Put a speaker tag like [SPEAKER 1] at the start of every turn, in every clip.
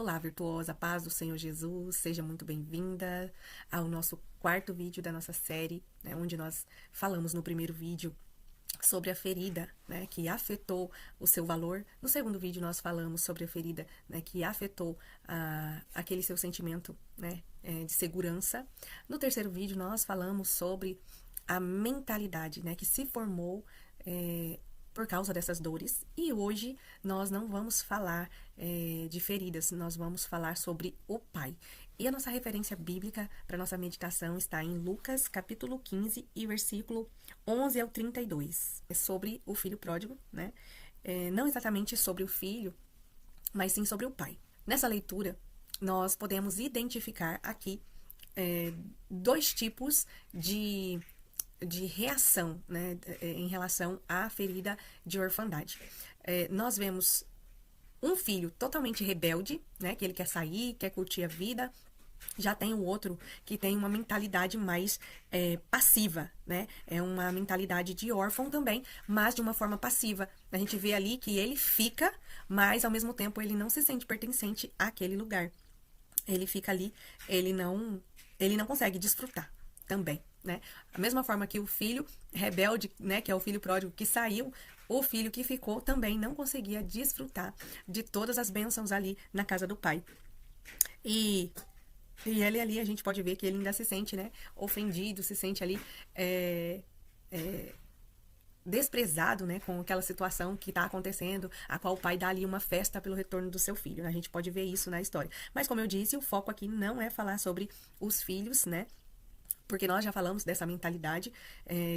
[SPEAKER 1] Olá, virtuosa, paz do Senhor Jesus, seja muito bem-vinda ao nosso quarto vídeo da nossa série, né, onde nós falamos no primeiro vídeo sobre a ferida, né, que afetou o seu valor. No segundo vídeo nós falamos sobre a ferida, né, que afetou aquele seu sentimento, né, de segurança. No terceiro vídeo nós falamos sobre a mentalidade, né, que se formou por causa dessas dores. E hoje nós não vamos falar de feridas, nós vamos falar sobre o Pai. E a nossa referência bíblica para nossa meditação está em Lucas, capítulo 15 e versículo 11 ao 32. É sobre o filho pródigo, né? Não exatamente sobre o filho, mas sim sobre o pai. Nessa leitura, nós podemos identificar aqui dois tipos de reação, né, em relação à ferida de orfandade. Nós vemos um filho totalmente rebelde, né, que ele quer sair, quer curtir a vida. Já tem o outro que tem uma mentalidade mais passiva, né? É uma mentalidade de órfão também, mas de uma forma passiva. A gente vê ali que ele fica, mas ao mesmo tempo ele não se sente pertencente àquele lugar. Ele fica ali, ele não consegue desfrutar também, né? A mesma forma que o filho rebelde, né, que é o filho pródigo que saiu, o filho que ficou também não conseguia desfrutar de todas as bênçãos ali na casa do pai. E ele ali, a gente pode ver que ele ainda se sente, né, ofendido, se sente ali desprezado, né, com aquela situação que está acontecendo, a qual o pai dá ali uma festa pelo retorno do seu filho. A gente pode ver isso na história. Mas, como eu disse, o foco aqui não é falar sobre os filhos, né, porque nós já falamos dessa mentalidade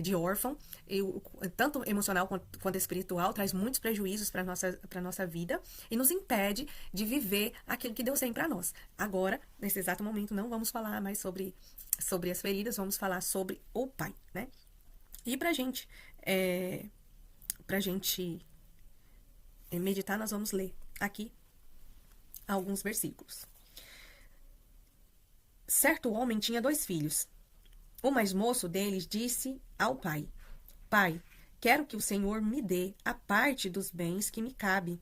[SPEAKER 1] de órfão, e tanto emocional quanto espiritual, traz muitos prejuízos para a nossa vida e nos impede de viver aquilo que Deus tem para nós. Agora, nesse exato momento, não vamos falar mais sobre as feridas, vamos falar sobre o pai, né? E pra gente meditar, nós vamos ler aqui alguns versículos. Certo homem tinha 2 filhos. O mais moço deles disse ao pai: Pai, quero que o Senhor me dê a parte dos bens que me cabe.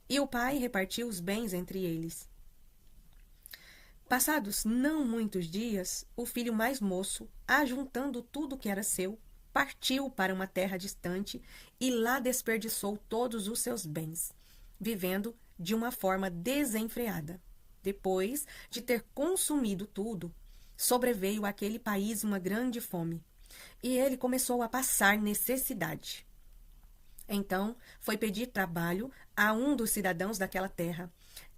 [SPEAKER 1] E o pai repartiu os bens entre eles. Passados não muitos dias, o filho mais moço, ajuntando tudo que era seu, partiu para uma terra distante e lá desperdiçou todos os seus bens, vivendo de uma forma desenfreada. Depois de ter consumido tudo, sobreveio àquele país uma grande fome, e ele começou a passar necessidade. Então foi pedir trabalho a um dos cidadãos daquela terra,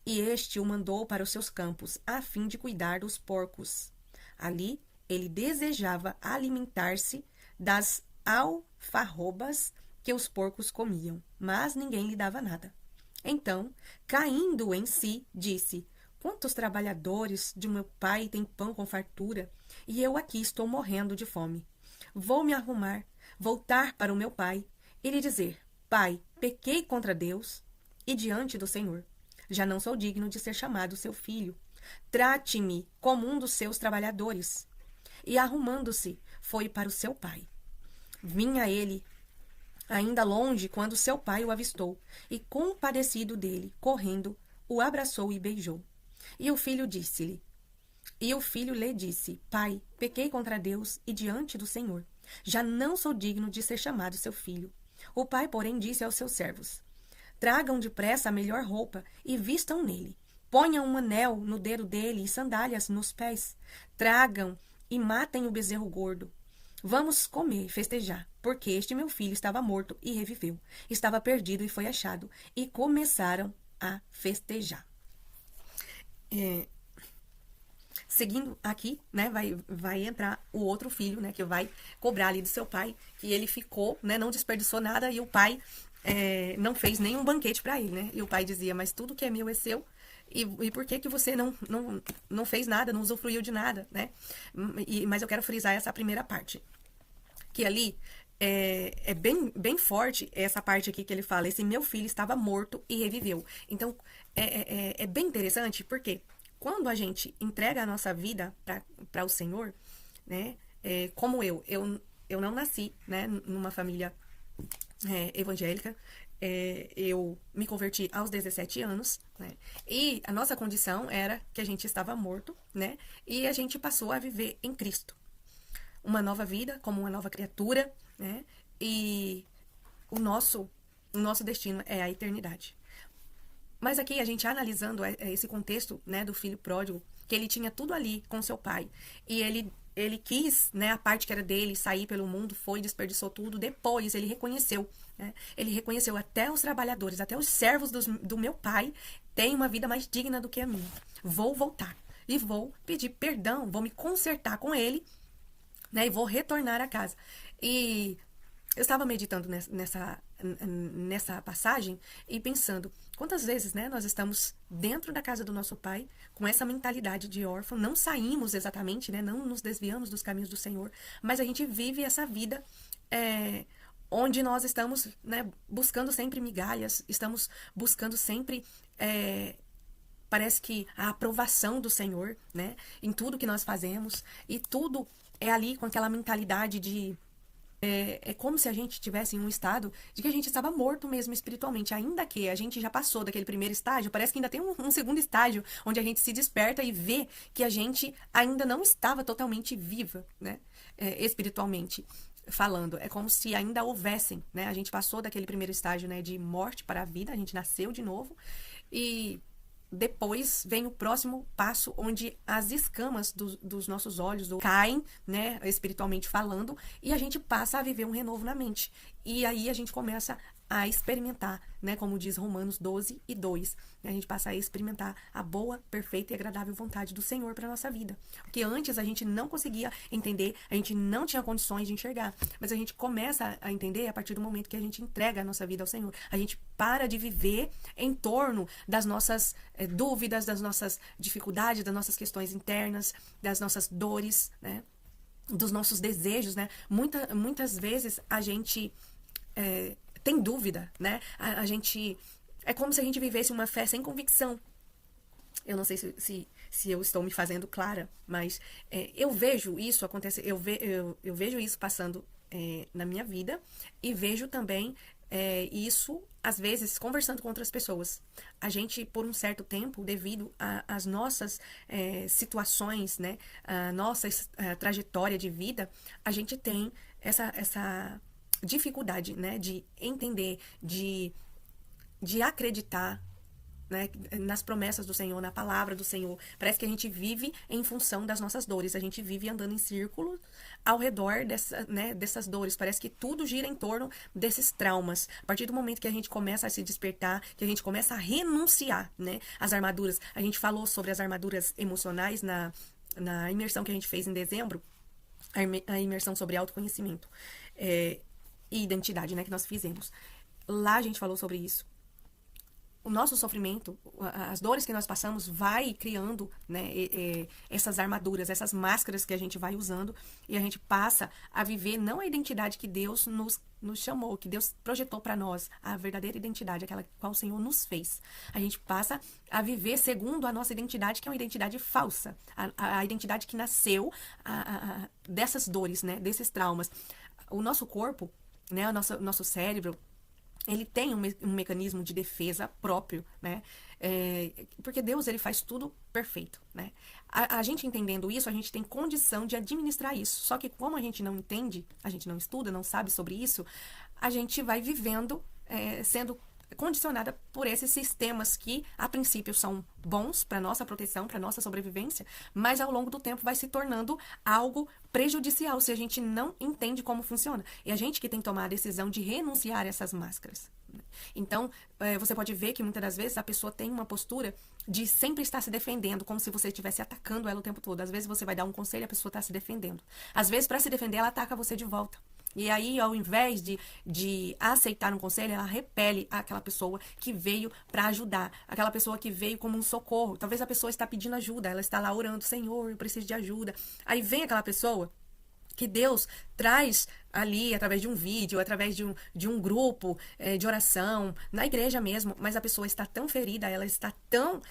[SPEAKER 1] e este o mandou para os seus campos, a fim de cuidar dos porcos. Ali ele desejava alimentar-se das alfarrobas que os porcos comiam, mas ninguém lhe dava nada. Então, caindo em si, disse: Quantos trabalhadores de meu pai têm pão com fartura, e eu aqui estou morrendo de fome. Vou me arrumar, voltar para o meu pai e lhe dizer: Pai, pequei contra Deus e diante do Senhor. Já não sou digno de ser chamado seu filho. Trate-me como um dos seus trabalhadores. E arrumando-se, foi para o seu pai. Vinha ele ainda longe quando seu pai o avistou, e compadecido dele, correndo, o abraçou e beijou. E o filho lhe disse: Pai, pequei contra Deus e diante do Senhor. Já não sou digno de ser chamado seu filho. O pai, porém, disse aos seus servos: Tragam depressa a melhor roupa e vistam nele. Ponham um anel no dedo dele e sandálias nos pés. Tragam e matem o bezerro gordo. Vamos comer e festejar, porque este meu filho estava morto e reviveu. Estava perdido e foi achado. E começaram a festejar. Seguindo aqui, né, vai entrar o outro filho, né, que vai cobrar ali do seu pai, que ele ficou, né, não desperdiçou nada, e o pai não fez nenhum banquete para ele, né, e o pai dizia: Mas tudo que é meu é seu, e por que você não fez nada, não usufruiu de nada, né? Mas eu quero frisar essa primeira parte, que ali é bem forte essa parte aqui que ele fala: esse meu filho estava morto e reviveu. Então, é bem interessante, porque quando a gente entrega a nossa vida para o Senhor, né, como eu não nasci, né, numa família evangélica, eu me converti aos 17 anos, né? E a nossa condição era que a gente estava morto, né? E a gente passou a viver em Cristo. Uma nova vida, como uma nova criatura, né? E o nosso destino é a eternidade. Mas aqui, a gente analisando esse contexto, né, do filho pródigo, que ele tinha tudo ali com seu pai, e ele quis, né, a parte que era dele, sair pelo mundo, foi, desperdiçou tudo. Depois ele reconheceu, né, ele reconheceu até os trabalhadores, até os servos do meu pai têm uma vida mais digna do que a minha. Vou voltar e vou pedir perdão, vou me consertar com ele, né, e vou retornar a casa. E eu estava meditando nessa passagem e pensando, quantas vezes, né, nós estamos dentro da casa do nosso pai com essa mentalidade de órfão, não saímos exatamente, né, não nos desviamos dos caminhos do Senhor, mas a gente vive essa vida onde nós estamos, né, buscando sempre migalhas, estamos buscando sempre parece que a aprovação do Senhor, né, em tudo que nós fazemos, e tudo é ali com aquela mentalidade de é como se a gente estivesse em um estado de que a gente estava morto mesmo espiritualmente. Ainda que a gente já passou daquele primeiro estágio, parece que ainda tem um segundo estágio, onde a gente se desperta e vê que a gente ainda não estava totalmente viva, né? Espiritualmente falando. É como se ainda houvessem, né? A gente passou daquele primeiro estágio, né, de morte para a vida, a gente nasceu de novo, e depois vem o próximo passo, onde as escamas dos nossos olhos caem, né, espiritualmente falando, e a gente passa a viver um renovo na mente. E aí a gente começa a experimentar, né, como diz Romanos 12:2. A gente passa a experimentar a boa, perfeita e agradável vontade do Senhor para nossa vida. Porque antes a gente não conseguia entender, a gente não tinha condições de enxergar. Mas a gente começa a entender a partir do momento que a gente entrega a nossa vida ao Senhor. A gente para de viver em torno das nossas dúvidas, das nossas dificuldades, das nossas questões internas, das nossas dores, né, dos nossos desejos, né? Muitas vezes a gente tem dúvida, né? A gente é como se a gente vivesse uma fé sem convicção. Eu não sei se eu estou me fazendo clara, mas eu vejo isso acontecer, eu vejo isso passando na minha vida, e vejo também isso, às vezes, conversando com outras pessoas. A gente, por um certo tempo, devido às nossas situações, né, a nossa trajetória de vida, a gente tem essa dificuldade, né, de entender, de acreditar, né, nas promessas do Senhor, na palavra do Senhor. Parece que a gente vive em função das nossas dores, a gente vive andando em círculo ao redor dessas dores. Parece que tudo gira em torno desses traumas. A partir do momento que a gente começa a se despertar, que a gente começa a renunciar, né, às armaduras. A gente falou sobre as armaduras emocionais na imersão que a gente fez em dezembro, a imersão sobre autoconhecimento e identidade, né, que nós fizemos. Lá a gente falou sobre isso. O nosso sofrimento, as dores que nós passamos, vai criando, né, essas armaduras, essas máscaras que a gente vai usando, e a gente passa a viver não a identidade que Deus nos chamou, que Deus projetou para nós, a verdadeira identidade, aquela qual o Senhor nos fez. A gente passa a viver segundo a nossa identidade, que é uma identidade falsa, a identidade que nasceu dessas dores, né, desses traumas. O nosso corpo, né, o nosso cérebro, ele tem um mecanismo de defesa próprio, né? Porque Deus, ele faz tudo perfeito, né? A gente entendendo isso, a gente tem condição de administrar isso. Só que como a gente não entende, a gente não estuda, não sabe sobre isso, a gente vai vivendo, sendo condicionada por esses sistemas que, a princípio, são bons para nossa proteção, para nossa sobrevivência, mas ao longo do tempo vai se tornando algo prejudicial se a gente não entende como funciona. E a gente que tem que tomar a decisão de renunciar a essas máscaras. Então, você pode ver que muitas das vezes a pessoa tem uma postura de sempre estar se defendendo, como se você estivesse atacando ela o tempo todo. Às vezes você vai dar um conselho e a pessoa está se defendendo. Às vezes, para se defender, ela ataca você de volta. E aí, ao invés de aceitar um conselho, ela repele aquela pessoa que veio para ajudar, aquela pessoa que veio como um socorro. Talvez a pessoa está pedindo ajuda, ela está lá orando, Senhor, eu preciso de ajuda. Aí vem aquela pessoa que Deus traz ali através de um vídeo, através de um grupo de oração, na igreja mesmo, mas a pessoa está tão ferida, ela está tão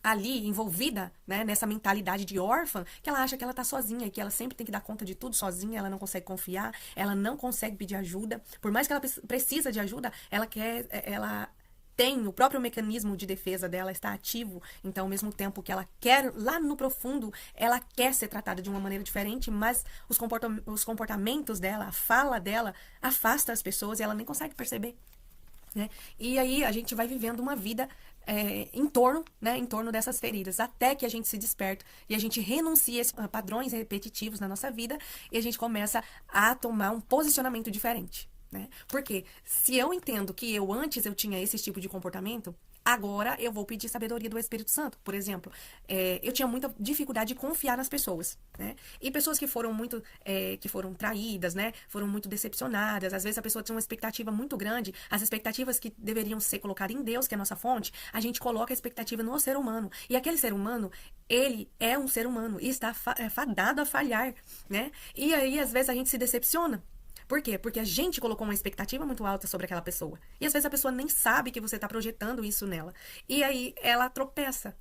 [SPEAKER 1] ali envolvida, né, nessa mentalidade de órfã, que ela acha que ela tá sozinha e que ela sempre tem que dar conta de tudo sozinha, ela não consegue confiar, ela não consegue pedir ajuda. Por mais que ela precisa de ajuda, ela tem o próprio mecanismo de defesa dela, está ativo. Então, ao mesmo tempo que ela quer, lá no profundo, ela quer ser tratada de uma maneira diferente, mas os comportamentos dela, a fala dela, afasta as pessoas e ela nem consegue perceber. Né? E aí a gente vai vivendo uma vida em torno dessas feridas, até que a gente se desperta e a gente renuncia a padrões repetitivos na nossa vida e a gente começa a tomar um posicionamento diferente. Né? Porque se eu entendo que antes eu tinha esse tipo de comportamento, agora eu vou pedir sabedoria do Espírito Santo. Por exemplo, eu tinha muita dificuldade de confiar nas pessoas, né? E pessoas que foram que foram traídas, né? Foram muito decepcionadas. Às vezes a pessoa tinha uma expectativa muito grande. As expectativas que deveriam ser colocadas em Deus, que é a nossa fonte, a gente coloca a expectativa no ser humano. E aquele ser humano, ele é um ser humano e está fadado a falhar, né? E aí, às vezes, a gente se decepciona. Por quê? Porque a gente colocou uma expectativa muito alta sobre aquela pessoa. E às vezes a pessoa nem sabe que você está projetando isso nela. E aí ela tropeça.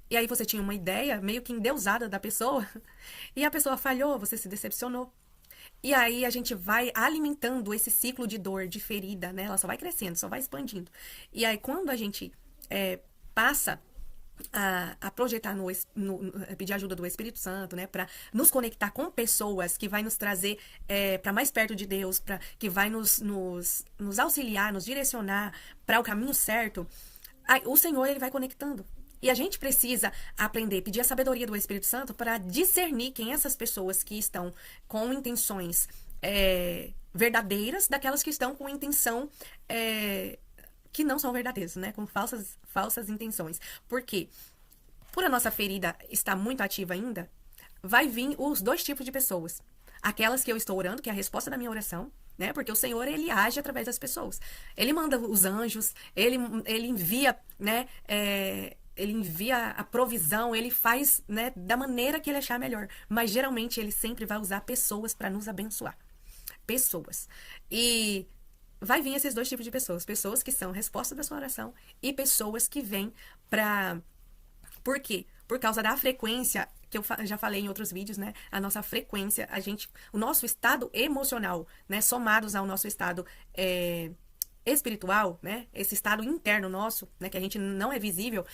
[SPEAKER 1] E aí você tinha uma ideia meio que endeusada da pessoa. E a pessoa falhou, você se decepcionou. E aí a gente vai alimentando esse ciclo de dor, de ferida, né? Ela só vai crescendo, só vai expandindo. E aí quando a gente passa a projetar pedir ajuda do Espírito Santo, né, para nos conectar com pessoas que vai nos trazer para mais perto de Deus, que vai nos auxiliar, nos direcionar para o caminho certo, o Senhor ele vai conectando. E a gente precisa aprender, pedir a sabedoria do Espírito Santo para discernir quem essas pessoas que estão com intenções verdadeiras daquelas que estão com intenção que não são verdadeiras, né? Com falsas intenções. Por quê? Por a nossa ferida estar muito ativa ainda, vai vir os dois tipos de pessoas. Aquelas que eu estou orando, que é a resposta da minha oração, né? Porque o Senhor, ele age através das pessoas. Ele manda os anjos, ele envia, né? Ele envia a provisão, ele faz, né, da maneira que ele achar melhor. Mas, geralmente, ele sempre vai usar pessoas para nos abençoar. Pessoas. E vai vir esses dois tipos de pessoas. Pessoas que são resposta da sua oração e pessoas que vêm para... Por quê? Por causa da frequência, que eu já falei em outros vídeos, né? A nossa frequência, o nosso estado emocional, né? Somados ao nosso estado espiritual, né? Esse estado interno nosso, né? Que a gente não é visível,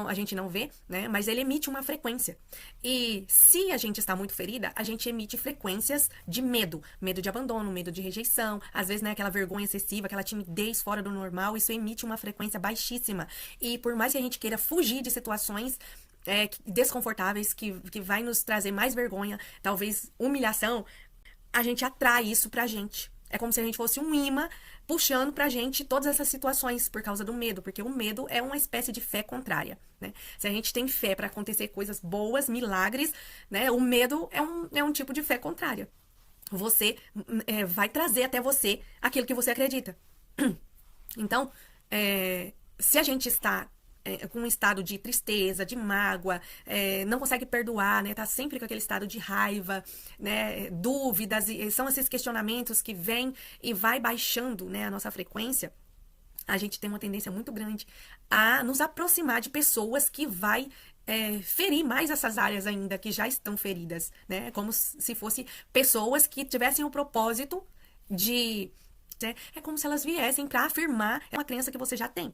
[SPEAKER 1] a gente não vê, né? Mas ele emite uma frequência. E se a gente está muito ferida, a gente emite frequências de medo. Medo de abandono, medo de rejeição. Às vezes, né? Aquela vergonha excessiva, aquela timidez fora do normal. Isso emite uma frequência baixíssima. E por mais que a gente queira fugir de situações desconfortáveis, que vai nos trazer mais vergonha, talvez humilhação, a gente atrai isso pra gente. É como se a gente fosse um imã puxando pra gente todas essas situações por causa do medo, porque o medo é uma espécie de fé contrária, né? Se a gente tem fé para acontecer coisas boas, milagres, né? O medo é um tipo de fé contrária. Você vai trazer até você aquilo que você acredita. Então, se a gente está com um estado de tristeza, de mágoa, não consegue perdoar, né? Tá sempre com aquele estado de raiva, né? Dúvidas, e são esses questionamentos que vêm e vai baixando, né, a nossa frequência. A gente tem uma tendência muito grande a nos aproximar de pessoas que vai ferir mais essas áreas ainda que já estão feridas, né? Como se fossem pessoas que tivessem o propósito de... É como se elas viessem para afirmar uma crença que você já tem.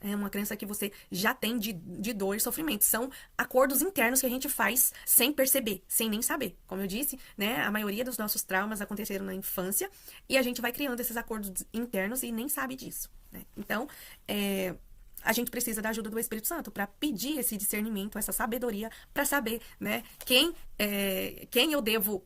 [SPEAKER 1] É uma crença que você já tem de dor e sofrimento. São acordos internos que a gente faz sem perceber, sem nem saber. Como eu disse, né, a maioria dos nossos traumas aconteceram na infância e a gente vai criando esses acordos internos e nem sabe disso, né? Então, a gente precisa da ajuda do Espírito Santo para pedir esse discernimento, essa sabedoria, para saber, né, quem eu devo,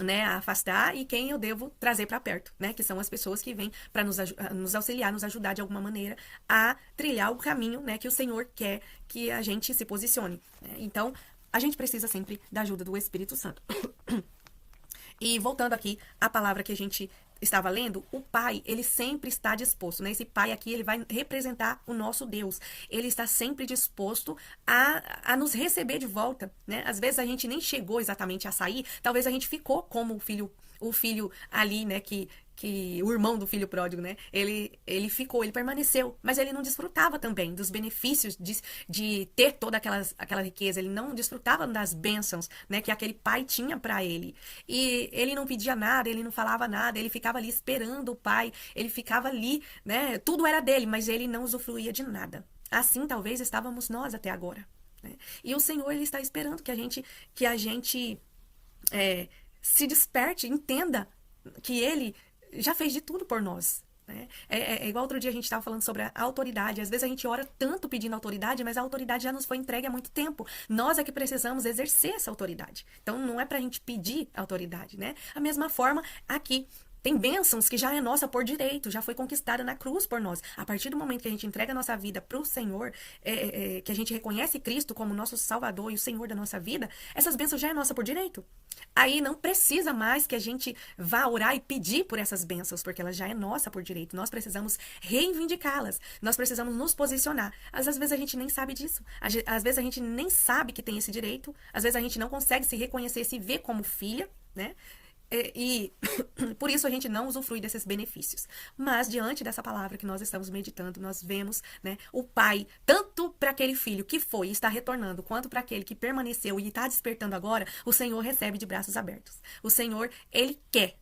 [SPEAKER 1] né, afastar e quem eu devo trazer para perto, né, que são as pessoas que vêm para nos auxiliar, nos ajudar de alguma maneira a trilhar o caminho, né, que o Senhor quer que a gente se posicione, né? Então, a gente precisa sempre da ajuda do Espírito Santo. E voltando aqui à palavra que a gente estava lendo, o Pai, ele sempre está disposto, né? Esse Pai aqui, ele vai representar o nosso Deus. Ele está sempre disposto a nos receber de volta, né? Às vezes a gente nem chegou exatamente a sair, talvez a gente ficou como o filho ali, né? Que que o irmão do filho pródigo, né? Ele permaneceu, mas ele não desfrutava também dos benefícios de ter toda aquela riqueza. Ele não desfrutava das bênçãos, né, que aquele pai tinha para ele. E ele não pedia nada, ele não falava nada, ele ficava ali esperando o pai, ele ficava ali, né? Tudo era dele, mas ele não usufruía de nada. Assim, talvez estávamos nós até agora, né? E o Senhor, ele está esperando que a gente se desperte, entenda que ele já fez de tudo por nós, né? É igual outro dia a gente estava falando sobre a autoridade. Às vezes a gente ora tanto pedindo autoridade, mas a autoridade já nos foi entregue há muito tempo. Nós é que precisamos exercer essa autoridade. Então não é pra gente pedir autoridade, né? A mesma forma aqui. Tem bênçãos que já é nossa por direito, já foi conquistada na cruz por nós. A partir do momento que a gente entrega a nossa vida para o Senhor, que a gente reconhece Cristo como nosso Salvador e o Senhor da nossa vida, essas bênçãos já é nossa por direito. Aí não precisa mais que a gente vá orar e pedir por essas bênçãos, porque ela já é nossa por direito. Nós precisamos reivindicá-las, nós precisamos nos posicionar. Às vezes a gente nem sabe disso, às vezes a gente nem sabe que tem esse direito, às vezes a gente não consegue se reconhecer, se ver como filha, né? E por isso a gente não usufrui desses benefícios. Mas diante dessa palavra que nós estamos meditando, nós vemos, né, o pai, tanto para aquele filho que foi e está retornando, quanto para aquele que permaneceu e está despertando agora, o Senhor recebe de braços abertos. O Senhor, Ele quer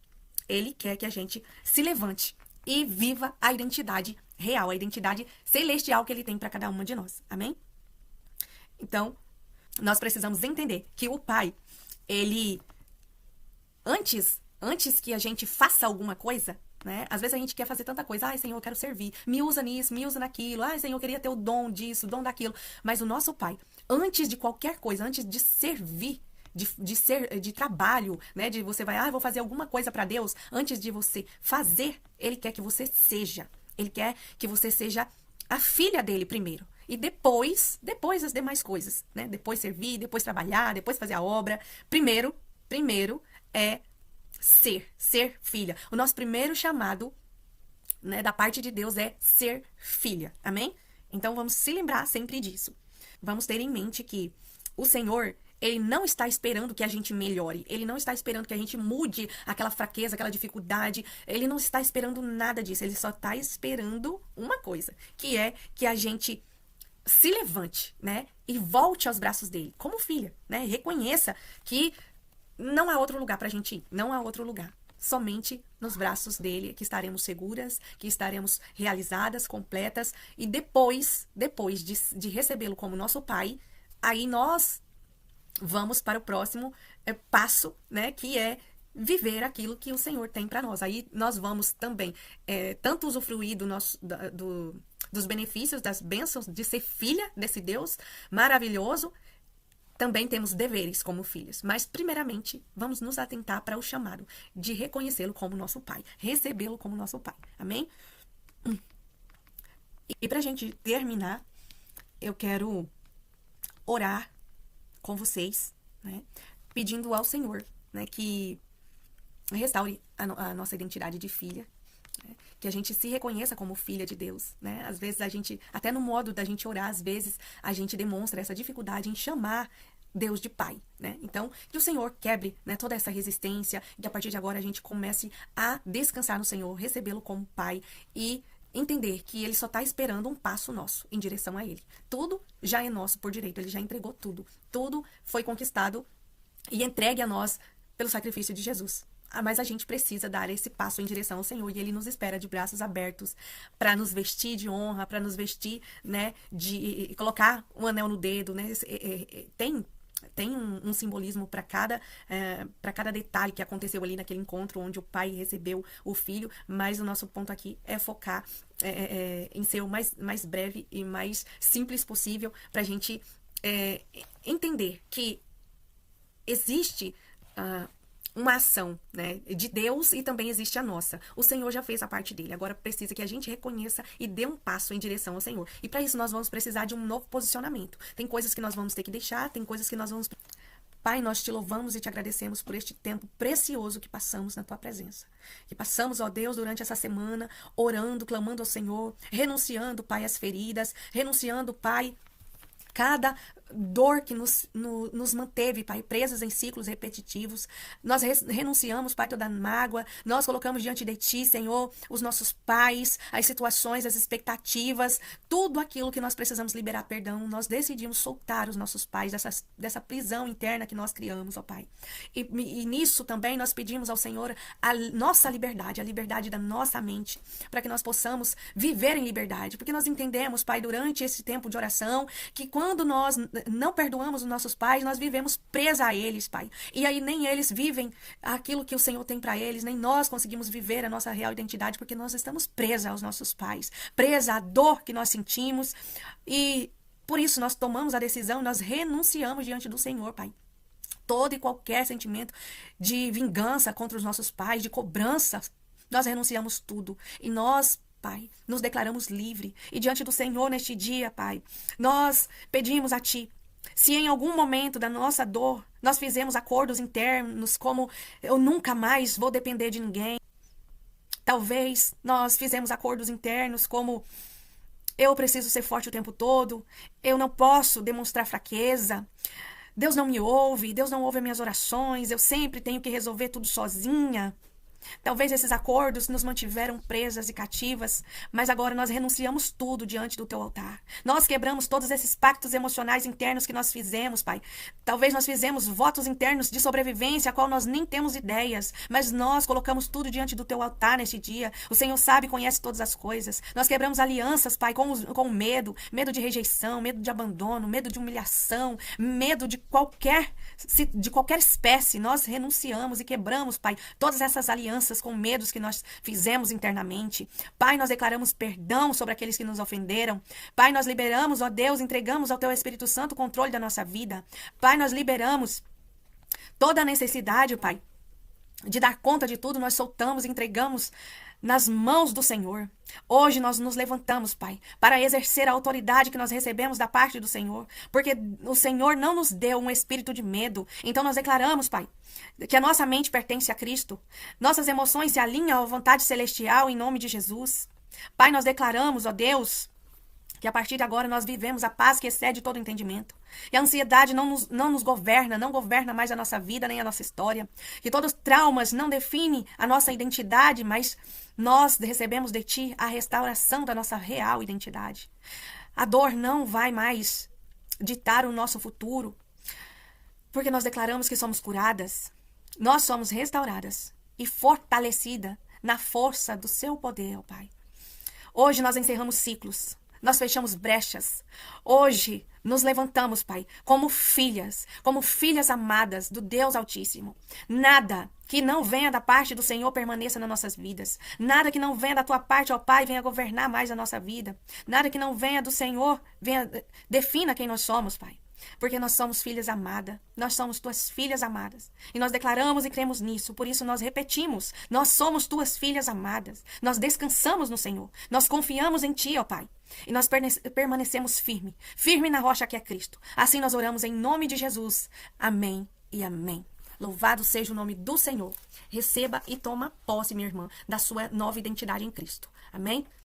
[SPEAKER 1] que a gente se levante e viva a identidade real, a identidade celestial que Ele tem para cada uma de nós. Amém? Então, nós precisamos entender que o pai, ele... Antes que a gente faça alguma coisa, né? Às vezes a gente quer fazer tanta coisa. Ai, Senhor, eu quero servir. Me usa nisso, me usa naquilo. Ai, Senhor, eu queria ter o dom disso, o dom daquilo. Mas o nosso Pai, antes de qualquer coisa, antes de servir, de trabalho, né? De você vai, vou fazer alguma coisa para Deus. Antes de você fazer, Ele quer que você seja. Ele quer que você seja a filha dele primeiro. E depois as demais coisas, né? Depois servir, depois trabalhar, depois fazer a obra. Primeiro é ser filha. O nosso primeiro chamado, né, da parte de Deus é ser filha. Amém? Então vamos se lembrar sempre disso. Vamos ter em mente que o Senhor, Ele não está esperando que a gente melhore. Ele não está esperando que a gente mude aquela fraqueza, aquela dificuldade. Ele não está esperando nada disso. Ele só está esperando uma coisa, que é que a gente se levante, né, e volte aos braços dele, como filha, né? Reconheça que não há outro lugar pra gente ir, não há outro lugar. Somente nos braços dele que estaremos seguras, que estaremos realizadas, completas. E depois de recebê-lo como nosso pai, aí nós vamos para o próximo passo, né? Que é viver aquilo que o Senhor tem para nós. Aí nós vamos também tanto usufruir dos benefícios, das bênçãos de ser filha desse Deus maravilhoso. Também temos deveres como filhos, mas primeiramente vamos nos atentar para o chamado de reconhecê-lo como nosso pai, recebê-lo como nosso pai, amém? E para a gente terminar, eu quero orar com vocês, né, pedindo ao Senhor, né, que restaure a nossa identidade de filha, né, que a gente se reconheça como filha de Deus, né? Às vezes a gente, até no modo da gente orar, às vezes a gente demonstra essa dificuldade em chamar Deus de pai, né? Então, que o Senhor quebre, né, toda essa resistência, e que a partir de agora a gente comece a descansar no Senhor, recebê-lo como pai e entender que Ele só está esperando um passo nosso em direção a Ele. Tudo já é nosso por direito, Ele já entregou tudo. Tudo foi conquistado e entregue a nós pelo sacrifício de Jesus. Mas a gente precisa dar esse passo em direção ao Senhor, e Ele nos espera de braços abertos para nos vestir de honra, para nos vestir, né, de colocar um anel no dedo, né? Tem um simbolismo para cada detalhe que aconteceu ali naquele encontro onde o pai recebeu o filho, mas o nosso ponto aqui é focar em ser o mais breve e mais simples possível para a gente entender que existe uma ação, né, de Deus, e também existe a nossa. O Senhor já fez a parte dele, agora precisa que a gente reconheça e dê um passo em direção ao Senhor. E para isso nós vamos precisar de um novo posicionamento. Tem coisas que nós vamos ter que deixar, tem coisas que nós vamos... Pai, nós te louvamos e te agradecemos por este tempo precioso que passamos na tua presença. Que passamos, ó Deus, durante essa semana, orando, clamando ao Senhor, renunciando, Pai, às feridas, renunciando, Pai, Cada dor que nos manteve, Pai, presas em ciclos repetitivos. Nós renunciamos, Pai, toda mágoa. Nós colocamos diante de Ti, Senhor, os nossos pais, as situações, as expectativas, tudo aquilo que nós precisamos liberar perdão. Nós decidimos soltar os nossos pais dessa prisão interna que nós criamos, ó Pai. E nisso também nós pedimos ao Senhor a nossa liberdade, a liberdade da nossa mente, para que nós possamos viver em liberdade. Porque nós entendemos, Pai, durante esse tempo de oração, que quando nós não perdoamos os nossos pais, nós vivemos presa a eles, Pai. E aí nem eles vivem aquilo que o Senhor tem para eles, nem nós conseguimos viver a nossa real identidade, porque nós estamos presas aos nossos pais, presa à dor que nós sentimos. E por isso nós tomamos a decisão, nós renunciamos diante do Senhor, Pai. Todo e qualquer sentimento de vingança contra os nossos pais, de cobrança, nós renunciamos tudo. E nós, Pai, nos declaramos livre. E diante do Senhor neste dia, Pai, nós pedimos a Ti, se em algum momento da nossa dor nós fizemos acordos internos, como eu nunca mais vou depender de ninguém. Talvez nós fizemos acordos internos como eu preciso ser forte o tempo todo, eu não posso demonstrar fraqueza, Deus não me ouve, Deus não ouve as minhas orações, eu sempre tenho que resolver tudo sozinha. Talvez esses acordos nos mantiveram presas e cativas, mas agora nós renunciamos tudo diante do teu altar. Nós quebramos todos esses pactos emocionais internos que nós fizemos, Pai. Talvez nós fizemos votos internos de sobrevivência, a qual nós nem temos ideias, mas nós colocamos tudo diante do teu altar neste dia. O Senhor sabe e conhece todas as coisas. Nós quebramos alianças, Pai, com o medo de rejeição, medo de abandono, medo de humilhação, medo de qualquer espécie. Nós renunciamos e quebramos, Pai, todas essas alianças com medos que nós fizemos internamente. Pai, nós declaramos perdão sobre aqueles que nos ofenderam. Pai, nós liberamos, ó Deus, entregamos ao Teu Espírito Santo o controle da nossa vida. Pai, nós liberamos toda a necessidade, Pai, de dar conta de tudo, nós soltamos e entregamos nas mãos do Senhor. Hoje nós nos levantamos, Pai, para exercer a autoridade que nós recebemos da parte do Senhor, porque o Senhor não nos deu um espírito de medo. Então nós declaramos, Pai, que a nossa mente pertence a Cristo. Nossas emoções se alinham à vontade celestial em nome de Jesus. Pai, nós declaramos, ó Deus, que a partir de agora nós vivemos a paz que excede todo entendimento. E a ansiedade não nos governa, não governa mais a nossa vida, nem a nossa história. Que todos os traumas não definem a nossa identidade, mas nós recebemos de Ti a restauração da nossa real identidade. A dor não vai mais ditar o nosso futuro, porque nós declaramos que somos curadas. Nós somos restauradas e fortalecidas na força do Seu poder, ó Pai. Hoje nós encerramos ciclos. Nós fechamos brechas. Hoje nos levantamos, Pai, como filhas amadas do Deus Altíssimo. Nada que não venha da parte do Senhor permaneça nas nossas vidas. Nada que não venha da Tua parte, ó Pai, venha governar mais a nossa vida. Nada que não venha do Senhor, defina quem nós somos, Pai. Porque nós somos filhas amadas, nós somos Tuas filhas amadas. E nós declaramos e cremos nisso, por isso nós repetimos, nós somos Tuas filhas amadas. Nós descansamos no Senhor, nós confiamos em Ti, ó Pai. E nós permanecemos firme na rocha que é Cristo. Assim nós oramos em nome de Jesus. Amém e amém. Louvado seja o nome do Senhor. Receba e toma posse, minha irmã, da sua nova identidade em Cristo. Amém?